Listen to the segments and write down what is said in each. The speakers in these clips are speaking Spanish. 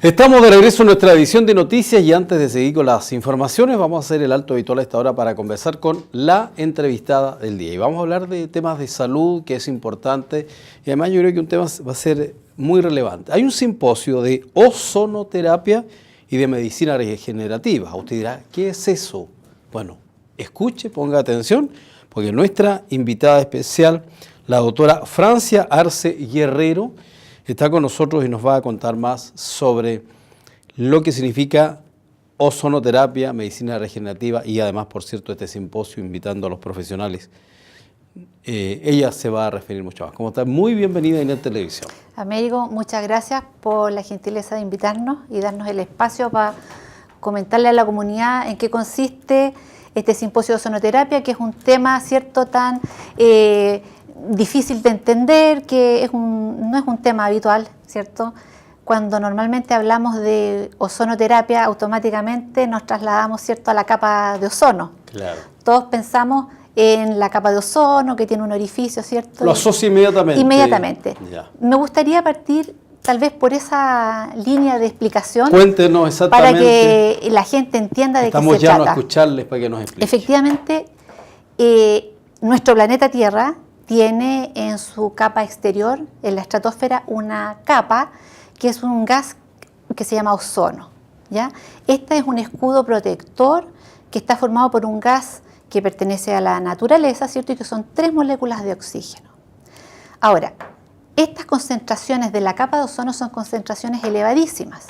Estamos de regreso a nuestra edición de noticias y antes de seguir con las informaciones vamos a hacer el alto habitual a esta hora para conversar con la entrevistada del día. Y vamos a hablar de temas de salud, que es importante, y además yo creo que un tema va a ser muy relevante. Hay un simposio de ozonoterapia y de medicina regenerativa. Usted dirá, ¿qué es eso? Bueno, escuche, ponga atención, porque nuestra invitada especial, la doctora Francia Arce Guerrero, está con nosotros y nos va a contar más sobre lo que significa ozonoterapia, medicina regenerativa y además, por cierto, este simposio invitando a los profesionales. Ella se va a referir mucho más. ¿Cómo está? Muy bienvenida a INET Televisión. Américo, muchas gracias por la gentileza de invitarnos y darnos el espacio para comentarle a la comunidad en qué consiste este simposio de ozonoterapia, que es un tema, ¿cierto?, tan difícil de entender, que no es un tema habitual, ¿cierto? Cuando normalmente hablamos de ozonoterapia, automáticamente nos trasladamos, ¿cierto?, a la capa de ozono. Claro. Todos pensamos en la capa de ozono, que tiene un orificio, ¿cierto? Lo asocio inmediatamente. Inmediatamente. Ya. Me gustaría partir tal vez por esa línea de explicación. Cuéntenos exactamente. Para que la gente entienda de qué se trata. Estamos ya a escucharles para que nos expliquen. Efectivamente, nuestro planeta Tierra tiene en su capa exterior, en la estratosfera, una capa que es un gas que se llama ozono, ¿ya? Este es un escudo protector que está formado por un gas que pertenece a la naturaleza, ¿cierto? Y que son 3 moléculas de oxígeno. Ahora, estas concentraciones de la capa de ozono son concentraciones elevadísimas.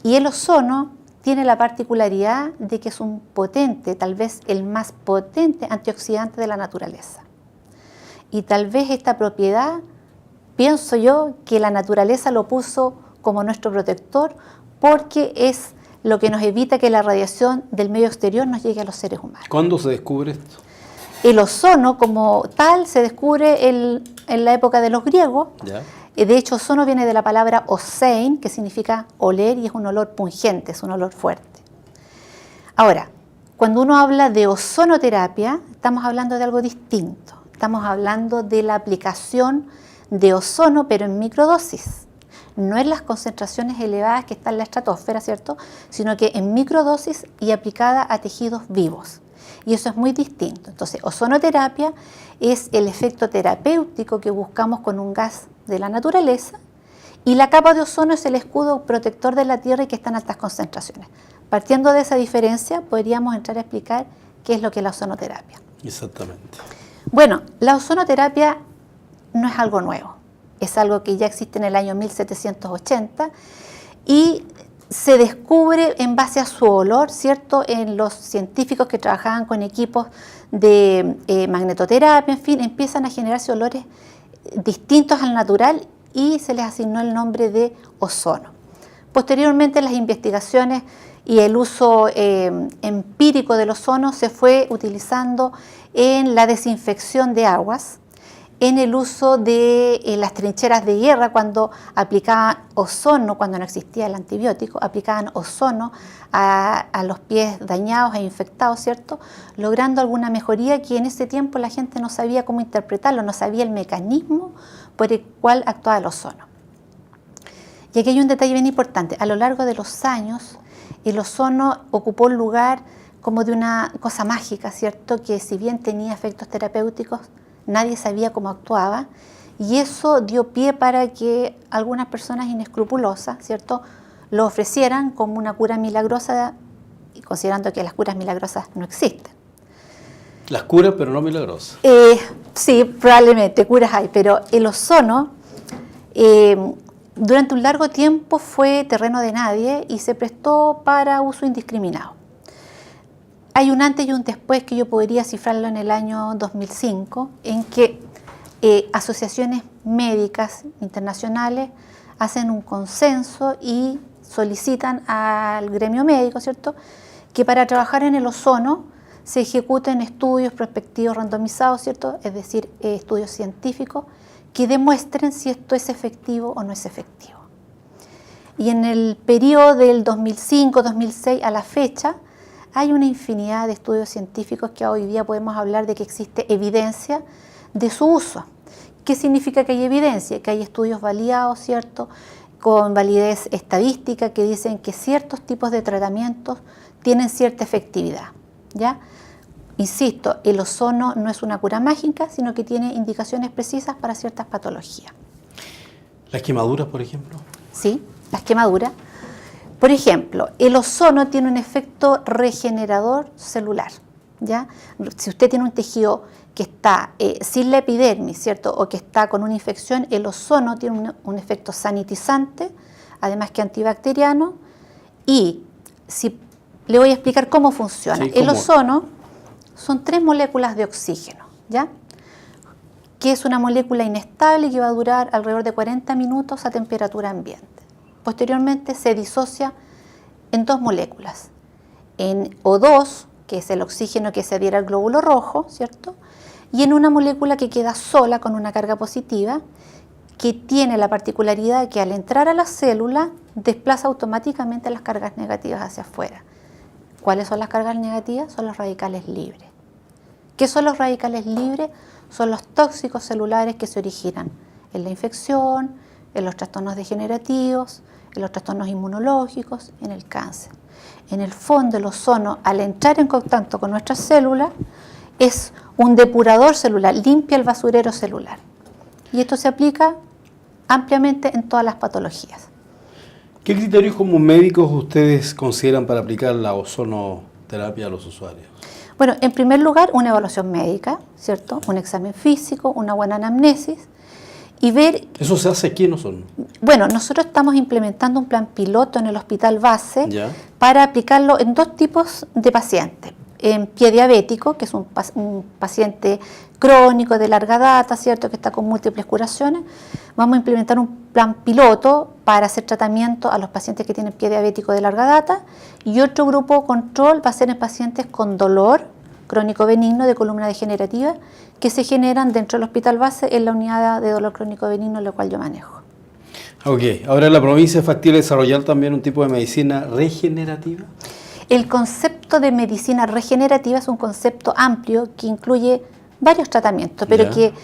Y el ozono tiene la particularidad de que es un potente, tal vez el más potente antioxidante de la naturaleza. Y tal vez esta propiedad, pienso yo, que la naturaleza lo puso como nuestro protector porque es lo que nos evita que la radiación del medio exterior nos llegue a los seres humanos. ¿Cuándo se descubre esto? El ozono como tal se descubre en la época de los griegos. ¿Ya? De hecho, ozono viene de la palabra osein, que significa oler, y es un olor pungente, es un olor fuerte. Ahora, cuando uno habla de ozonoterapia, estamos hablando de algo distinto. Estamos hablando de la aplicación de ozono, pero en microdosis. No en las concentraciones elevadas que están en la estratosfera, ¿cierto?, sino que en microdosis y aplicada a tejidos vivos. Y eso es muy distinto. Entonces, ozonoterapia es el efecto terapéutico que buscamos con un gas de la naturaleza, y la capa de ozono es el escudo protector de la Tierra y que está en altas concentraciones. Partiendo de esa diferencia, podríamos entrar a explicar qué es lo que es la ozonoterapia. Exactamente. Bueno, la ozonoterapia no es algo nuevo, es algo que ya existe en el año 1780 y se descubre en base a su olor, ¿cierto?, en los científicos que trabajaban con equipos de magnetoterapia, en fin, empiezan a generarse olores distintos al natural y se les asignó el nombre de ozono. Posteriormente, las investigaciones y el uso empírico del ozono se fue utilizando en la desinfección de aguas, en el uso de las trincheras de guerra, cuando aplicaban ozono, cuando no existía el antibiótico, aplicaban ozono a los pies dañados e infectados, ¿cierto?, logrando alguna mejoría que en ese tiempo la gente no sabía cómo interpretarlo, no sabía el mecanismo por el cual actuaba el ozono. Y aquí hay un detalle bien importante. A lo largo de los años, el ozono ocupó el lugar como de una cosa mágica, ¿cierto?, que si bien tenía efectos terapéuticos, nadie sabía cómo actuaba, y eso dio pie para que algunas personas inescrupulosas, ¿cierto?, lo ofrecieran como una cura milagrosa, considerando que las curas milagrosas no existen. Las curas, pero no milagrosas. Sí, probablemente curas hay, pero el ozono durante un largo tiempo fue terreno de nadie y se prestó para uso indiscriminado. Hay un antes y un después que yo podría cifrarlo en el año 2005, en que asociaciones médicas internacionales hacen un consenso y solicitan al gremio médico, ¿cierto?, que para trabajar en el ozono se ejecuten estudios prospectivos randomizados, ¿cierto?, es decir, estudios científicos que demuestren si esto es efectivo o no es efectivo. Y en el periodo del 2005-2006 a la fecha, hay una infinidad de estudios científicos que hoy día podemos hablar de que existe evidencia de su uso. ¿Qué significa que hay evidencia? Que hay estudios validados, ¿cierto?, con validez estadística que dicen que ciertos tipos de tratamientos tienen cierta efectividad, ¿ya? Insisto, el ozono no es una cura mágica, sino que tiene indicaciones precisas para ciertas patologías. ¿Las quemaduras, por ejemplo? Sí, las quemaduras. Por ejemplo, el ozono tiene un efecto regenerador celular, ¿ya? Si usted tiene un tejido que está sin la epidermis, ¿cierto? O que está con una infección, el ozono tiene un efecto sanitizante, además que antibacteriano. Y le voy a explicar cómo funciona. Sí, el ¿cómo? ozono son 3 moléculas de oxígeno, ¿ya? Que es una molécula inestable que va a durar alrededor de 40 minutos a temperatura ambiente. Posteriormente se disocia en 2 moléculas, en O2, que es el oxígeno que se adhiere al glóbulo rojo, ¿cierto? Y en una molécula que queda sola con una carga positiva, que tiene la particularidad de que al entrar a la célula desplaza automáticamente las cargas negativas hacia afuera. ¿Cuáles son las cargas negativas? Son los radicales libres. ¿Qué son los radicales libres? Son los tóxicos celulares que se originan en la infección, en los trastornos degenerativos, en los trastornos inmunológicos, en el cáncer. En el fondo, el ozono, al entrar en contacto con nuestras células, es un depurador celular, limpia el basurero celular. Y esto se aplica ampliamente en todas las patologías. ¿Qué criterios como médicos ustedes consideran para aplicar la ozonoterapia a los usuarios? Bueno, en primer lugar, una evaluación médica, ¿cierto? Un examen físico, una buena anamnesis y ver... ¿Eso se hace aquí en Osorno? Bueno, nosotros estamos implementando un plan piloto en el hospital base ¿Ya? para aplicarlo en 2 tipos de pacientes. En pie diabético, que es un paciente crónico de larga data, ¿cierto? Que está con múltiples curaciones. Vamos a implementar un plan piloto para hacer tratamiento a los pacientes que tienen pie diabético de larga data, y otro grupo control va a ser en pacientes con dolor crónico benigno de columna degenerativa que se generan dentro del hospital base en la unidad de dolor crónico benigno, la cual yo manejo. Ok, ahora en la provincia es factible desarrollar también un tipo de medicina regenerativa. El concepto de medicina regenerativa es un concepto amplio que incluye varios tratamientos, pero Ya. que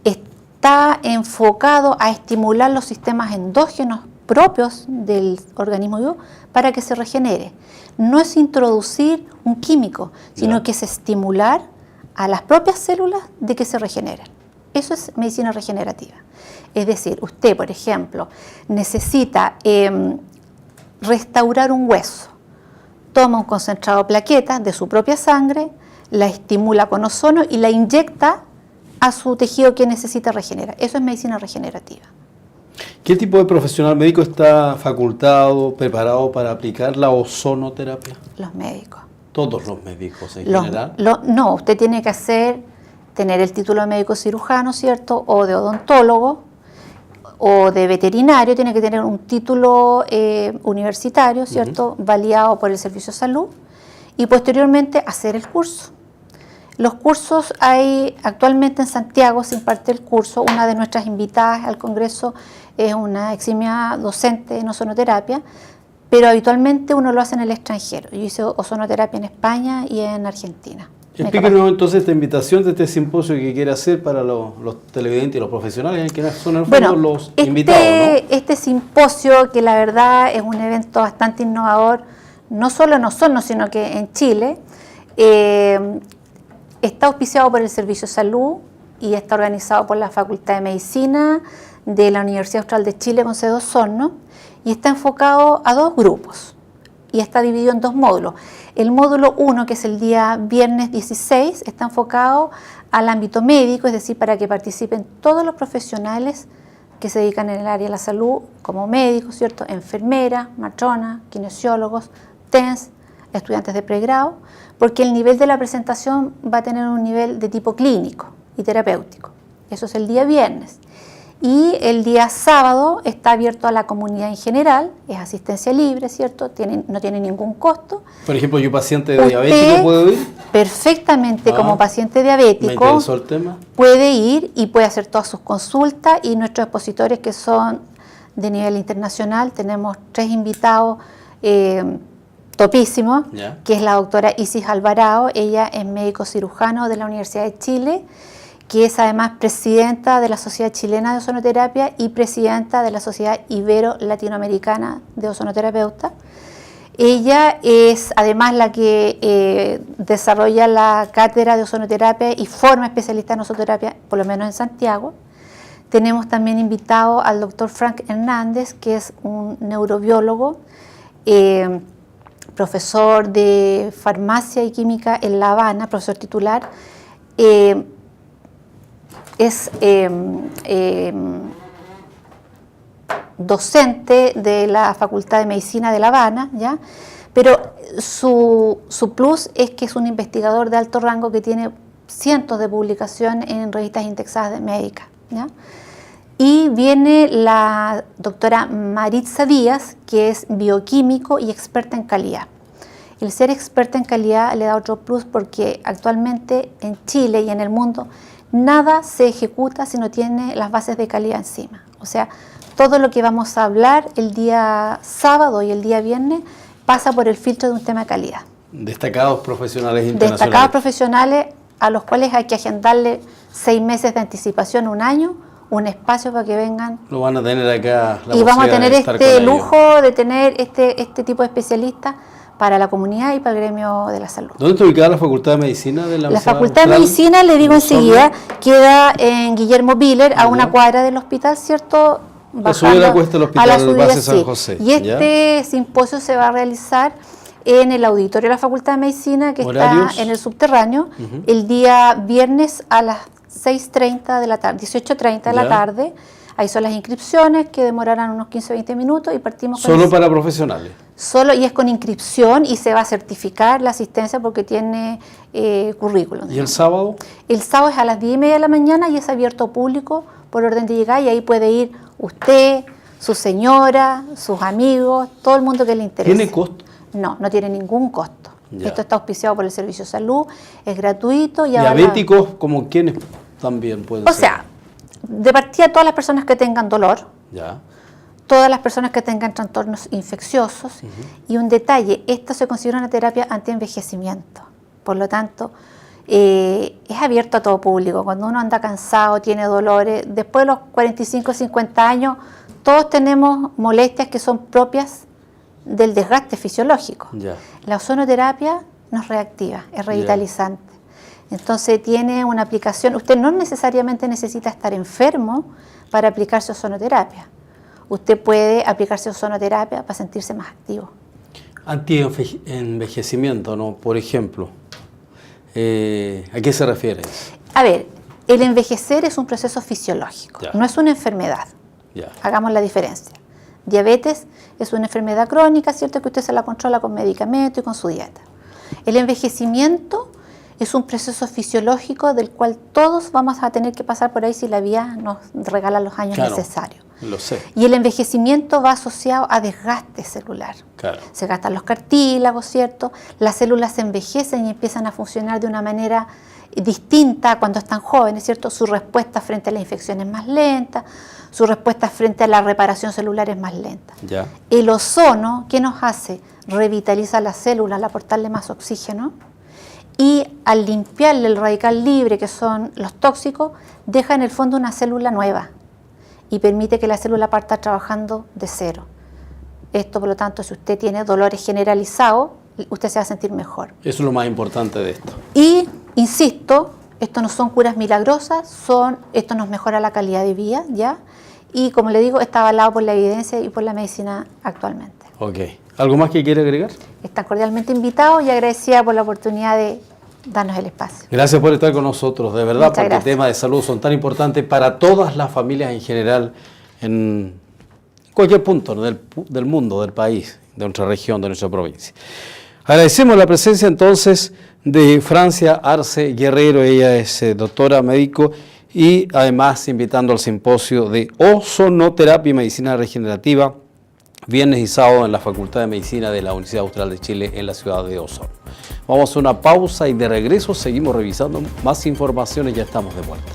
está enfocado a estimular los sistemas endógenos propios del organismo vivo para que se regenere. No es introducir un químico, sino Ya. que es estimular a las propias células de que se regeneren. Eso es medicina regenerativa. Es decir, usted, por ejemplo, necesita restaurar un hueso. Toma un concentrado de plaquetas de su propia sangre, la estimula con ozono y la inyecta a su tejido que necesita regenerar. Eso es medicina regenerativa. ¿Qué tipo de profesional médico está facultado, preparado para aplicar la ozonoterapia? Los médicos. Todos los médicos en general. No, usted tiene que tener el título de médico cirujano, ¿cierto? O de odontólogo, o de veterinario, tiene que tener un título universitario, ¿cierto? Validado por el Servicio de Salud, y posteriormente hacer el curso. Los cursos hay actualmente en Santiago, se imparte el curso. Una de nuestras invitadas al Congreso es una eximia docente en ozonoterapia, pero habitualmente uno lo hace en el extranjero. Yo hice ozonoterapia en España y en Argentina. Explíquenos entonces esta invitación de este simposio que quiere hacer para los televidentes y los profesionales, que son en el fondo los invitados, ¿no? Este simposio, que la verdad es un evento bastante innovador, no solo en Osorno, sino que en Chile, está auspiciado por el Servicio de Salud y está organizado por la Facultad de Medicina de la Universidad Austral de Chile con sede en Osorno, y está enfocado a 2 grupos y está dividido en 2 módulos. El módulo 1, que es el día viernes 16, está enfocado al ámbito médico, es decir, para que participen todos los profesionales que se dedican en el área de la salud, como médicos, ¿cierto? Enfermeras, matronas, kinesiólogos, TENS, estudiantes de pregrado, porque el nivel de la presentación va a tener un nivel de tipo clínico y terapéutico. Eso es el día viernes. Y el día sábado está abierto a la comunidad en general, es asistencia libre, ¿cierto? No tiene ningún costo. Por ejemplo, yo paciente diabético puedo ir. Perfectamente, como paciente diabético, me interesó el tema. Puede ir y puede hacer todas sus consultas, y nuestros expositores, que son de nivel internacional, tenemos 3 invitados topísimos, que es la doctora Isis Alvarado. Ella es médico cirujano de la Universidad de Chile, que es además presidenta de la Sociedad Chilena de Ozonoterapia y presidenta de la Sociedad Ibero-Latinoamericana de Ozonoterapeutas. Ella es además la que desarrolla la cátedra de ozonoterapia y forma especialistas en ozonoterapia, por lo menos en Santiago. Tenemos también invitado al doctor Frank Hernández, que es un neurobiólogo, profesor de farmacia y química en La Habana, profesor titular. Es docente de la Facultad de Medicina de La Habana, ¿ya? Pero su plus es que es un investigador de alto rango que tiene cientos de publicaciones en revistas indexadas de médicas, ¿ya? Y viene la doctora Maritza Díaz, que es bioquímico y experta en calidad. El ser experta en calidad le da otro plus porque actualmente en Chile y en el mundo nada se ejecuta si no tiene las bases de calidad encima. O sea, todo lo que vamos a hablar el día sábado y el día viernes pasa por el filtro de un tema de calidad. Destacados profesionales internacionales. Destacados profesionales a los cuales hay que agendarle 6 meses de anticipación, un año, un espacio para que vengan. Lo van a tener acá. Y vamos a tener este lujo de tener este tipo de especialistas para la comunidad y para el gremio de la salud. ¿Dónde está ubicada la Facultad de Medicina de la La Facultad de Medicina, le digo enseguida, queda en Guillermo Biller, a una cuadra del hospital, ¿cierto? La subida de la cuesta del Hospital Base San José. Y este simposio se va a realizar en el auditorio de la Facultad de Medicina, que está en el subterráneo, el día viernes a las 6:30 de la tarde, 18:30 de la tarde. Ahí son las inscripciones que demorarán unos 15-20 minutos y partimos con ¿Solo para profesionales? Solo, y es con inscripción y se va a certificar la asistencia porque tiene currículum. ¿Y el sábado? El sábado es a las 10:30 de la mañana y es abierto público por orden de llegada y ahí puede ir usted, su señora, sus amigos, todo el mundo que le interese. ¿Tiene costo? No, no tiene ningún costo. Ya. Esto está auspiciado por el Servicio de Salud, es gratuito. Y ¿Diabéticos como quiénes también pueden ser? O sea, de partida todas las personas que tengan dolor, ya, todas las personas que tengan trastornos infecciosos, y un detalle, esto se considera una terapia antienvejecimiento, por lo tanto, es abierto a todo público. Cuando uno anda cansado, tiene dolores, después de los 45 50 años, todos tenemos molestias que son propias del desgaste fisiológico. ya. La ozonoterapia nos reactiva, es revitalizante. Entonces tiene una aplicación, usted no necesariamente necesita estar enfermo para aplicarse ozonoterapia. Usted puede aplicarse ozonoterapia para sentirse más activo. Antienvejecimiento, ¿no? Por ejemplo, ¿a qué se refiere? A ver, el envejecer es un proceso fisiológico, ya, no es una enfermedad. Ya. Hagamos la diferencia. Diabetes es una enfermedad crónica, ¿cierto? Que usted se la controla con medicamentos y con su dieta. El envejecimiento es un proceso fisiológico del cual todos vamos a tener que pasar por ahí si la vida nos regala los años necesarios. Lo sé. Y el envejecimiento va asociado a desgaste celular. Claro. Se gastan los cartílagos, ¿cierto? Las células se envejecen y empiezan a funcionar de una manera distinta a cuando están jóvenes, ¿cierto? Su respuesta frente a la infección es más lenta, su respuesta frente a la reparación celular es más lenta. Ya. El ozono, ¿qué nos hace? Revitaliza las células, al aportarle más oxígeno, y al limpiarle el radical libre, que son los tóxicos, deja en el fondo una célula nueva y permite que la célula parta trabajando de cero. Esto, por lo tanto, si usted tiene dolores generalizados, usted se va a sentir mejor. Eso es lo más importante de esto. Y, insisto, esto no son curas milagrosas, esto nos mejora la calidad de vida, ¿ya? Y, como le digo, está avalado por la evidencia y por la medicina actualmente. Ok. ¿Algo más que quiere agregar? Están cordialmente invitados y agradecida por la oportunidad de darnos el espacio. Gracias por estar con nosotros, de verdad, Muchas porque gracias. temas de salud son tan importantes para todas las familias en general, en cualquier punto, ¿no? del mundo, del país, de nuestra región, de nuestra provincia. Agradecemos la presencia entonces de Francia Arce Guerrero, ella es doctora médico y además invitando al simposio de ozonoterapia y medicina regenerativa, viernes y sábado en la Facultad de Medicina de la Universidad Austral de Chile en la ciudad de Osorno. Vamos a una pausa y de regreso seguimos revisando más informaciones, ya estamos de vuelta.